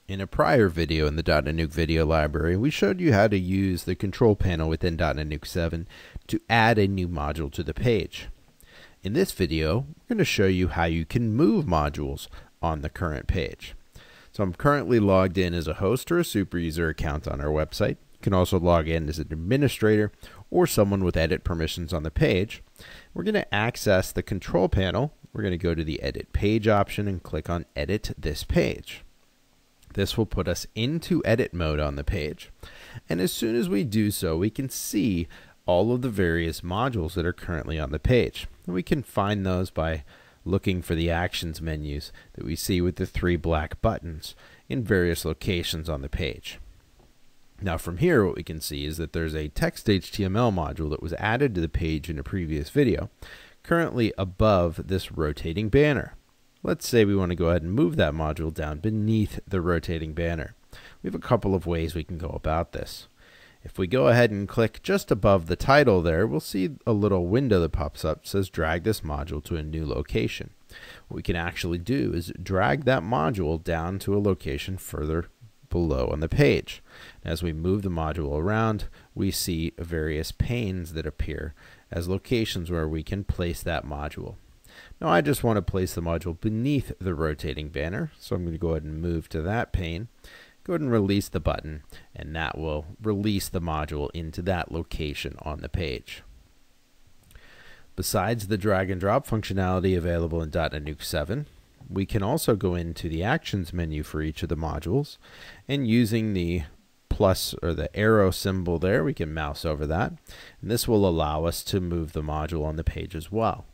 In a prior video in the DotNetNuke video library, we showed you how to use the control panel within DotNetNuke 7 to add a new module to the page. In this video, we're going to show you how you can move modules on the current page. So I'm currently logged in as a host or a super user account on our website. You can also log in as an administrator or someone with edit permissions on the page. We're going to access the control panel. We're going to go to the Edit Page option and click on Edit This Page. This will put us into edit mode on the page. And as soon as we do so, we can see all of the various modules that are currently on the page. And we can find those by looking for the actions menus that we see with the three black buttons in various locations on the page. Now from here, what we can see is that there's a text HTML module that was added to the page in a previous video, currently above this rotating banner. Let's say we want to go ahead and move that module down beneath the rotating banner. We have a couple of ways we can go about this. If we go ahead and click just above the title there, we'll see a little window that pops up that says drag this module to a new location. What we can actually do is drag that module down to a location further below on the page. As we move the module around, we see various panes that appear as locations where we can place that module. Now I just want to place the module beneath the rotating banner, so I'm going to go ahead and move to that pane. Go ahead and release the button, and that will release the module into that location on the page. Besides the drag and drop functionality available in DotNetNuke 7, we can also go into the actions menu for each of the modules, and using the plus or the arrow symbol there, we can mouse over that, and this will allow us to move the module on the page as well.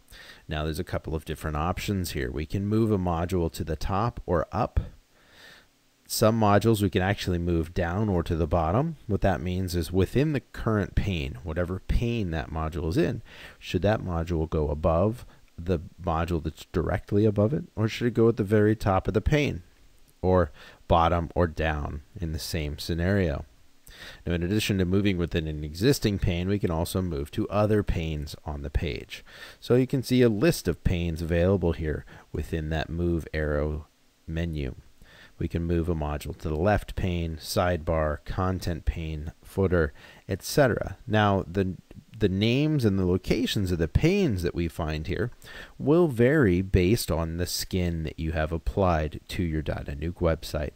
Now there's a couple of different options here. We can move a module to the top or up. Some modules we can actually move down or to the bottom. What that means is within the current pane, whatever pane that module is in, should that module go above the module that's directly above it, or should it go at the very top of the pane, or bottom or down in the same scenario? Now, in addition to moving within an existing pane, we can also move to other panes on the page. So you can see a list of panes available here within that move arrow menu. We can move a module to the left pane, sidebar, content pane, footer, etc. Now, the names and the locations of the panes that we find here will vary based on the skin that you have applied to your DotNetNuke website.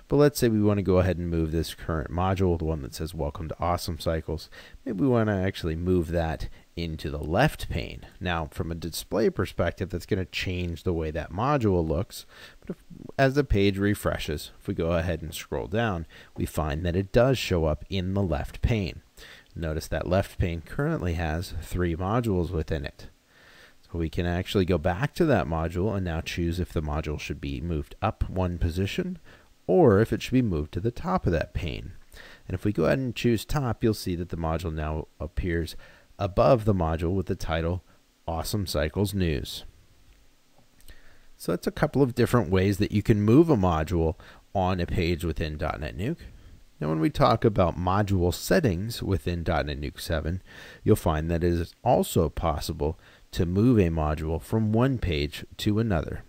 But let's say we want to go ahead and move this current module, the one that says Welcome to Awesome Cycles. Maybe we want to actually move that into the left pane. Now, from a display perspective, that's going to change the way that module looks. But as the page refreshes, if we go ahead and scroll down, we find that it does show up in the left pane. Notice that left pane currently has 3 modules within it. So we can actually go back to that module and now choose if the module should be moved up one position or if it should be moved to the top of that pane. And if we go ahead and choose top, you'll see that the module now appears above the module with the title Awesome Cycles News. So that's a couple of different ways that you can move a module on a page within DotNetNuke. Now when we talk about module settings within DotNetNuke 7, you'll find that it is also possible to move a module from one page to another.